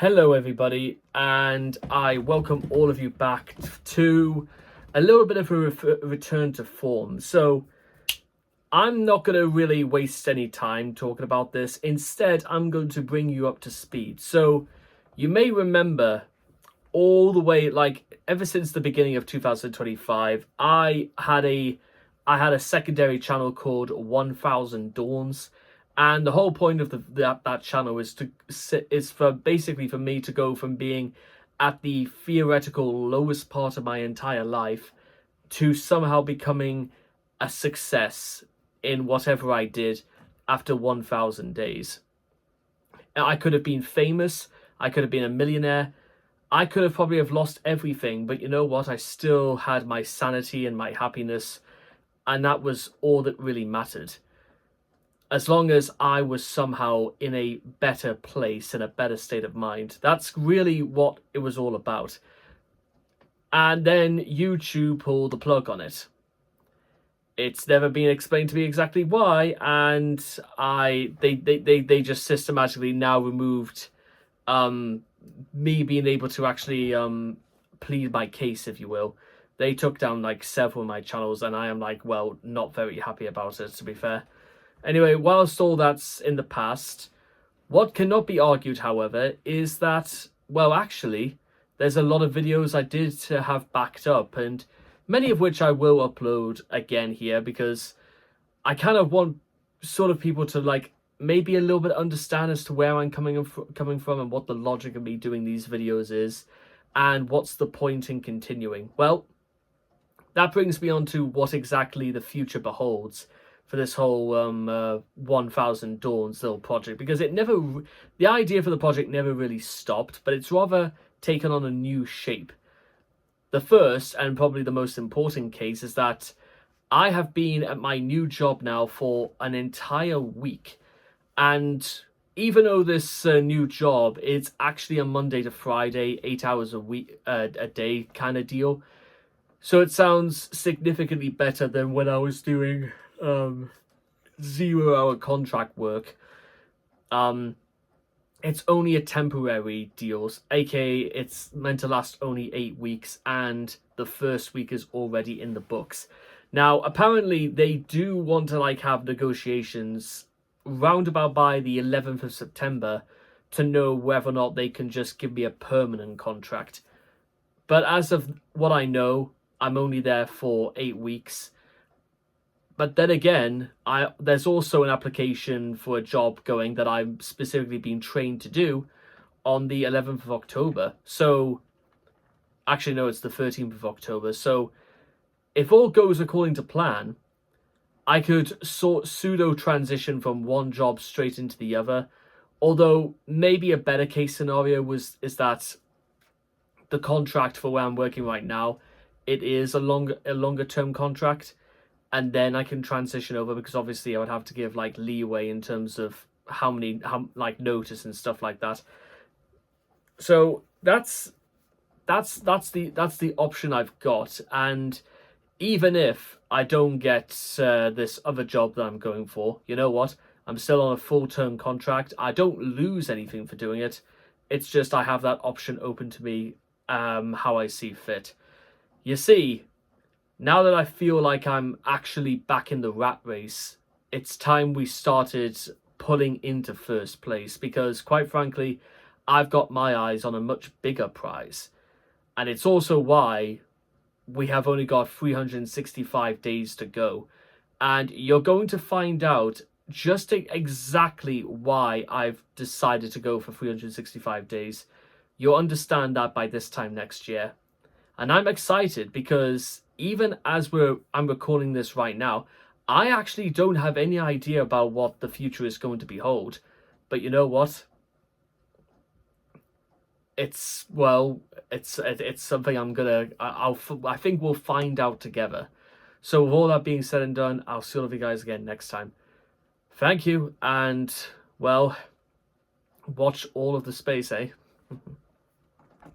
Hello everybody, and I welcome all of you back to a little bit of a return to form. So I'm not going to really waste any time talking about this. Instead, I'm going to bring you up to speed. So you may remember all the way, like ever since the beginning of 2025, I had a secondary channel called 1000 Dawns. And the whole point of that channel is for basically for me to go from being at the theoretical lowest part of my entire life to somehow becoming a success in whatever I did after 1000 days. I could have been famous, I could have been a millionaire, I could have probably have lost everything, but you know what? I still had my sanity and my happiness, and that was all that really mattered. As long as I was somehow in a better place, in a better state of mind. That's really what it was all about. And then YouTube pulled the plug on it. It's never been explained to me exactly why, and they just systematically now removed me being able to actually plead my case, if you will. They took down like several of my channels, and I am like, well, not very happy about it, to be fair. Anyway, whilst all that's in the past, what cannot be argued, however, is that, well, actually, there's a lot of videos I did have backed up, and many of which I will upload again here, because I kind of want sort of people to, like, maybe a little bit understand as to where I'm coming from and what the logic of me doing these videos is, and what's the point in continuing. Well, that brings me on to what exactly the future beholds for this whole 1000 Dawns little project, because the idea for the project never really stopped, but it's rather taken on a new shape. The first and probably the most important case is that I have been at my new job now for an entire week, and even though this new job is actually a Monday to Friday, 8 hours a day kind of deal, so it sounds significantly better than when I was doing 0-hour contract work. It's only a temporary deal, aka it's meant to last only 8 weeks, and the first week is already in the books. Now, apparently they do want to like have negotiations roundabout by the 11th of September to know whether or not they can just give me a permanent contract. But as of what I know, I'm only there for 8 weeks. But then again, there's also an application for a job going that I'm specifically being trained to do on the 11th of October. So, actually no, it's the 13th of October. So, if all goes according to plan, I could pseudo transition from one job straight into the other. Although maybe a better case scenario is that the contract for where I'm working right now, it is a longer term contract. And then I can transition over, because obviously I would have to give like leeway in terms of how like notice and stuff like that. So that's the option I've got. And even if I don't get this other job that I'm going for, you know what? I'm still on a full-term contract. I don't lose anything for doing it. It's just I have that option open to me how I see fit. You see, now that I feel like I'm actually back in the rat race, it's time we started pulling into first place, because quite frankly, I've got my eyes on a much bigger prize. And it's also why we have only got 365 days to go. And you're going to find out just exactly why I've decided to go for 365 days. You'll understand that by this time next year. And I'm excited because even as I'm recording this right now, I actually don't have any idea about what the future is going to behold. But you know what? It's something I think we'll find out together. So with all that being said and done, I'll see all of you guys again next time. Thank you, and well, watch all of the space, eh?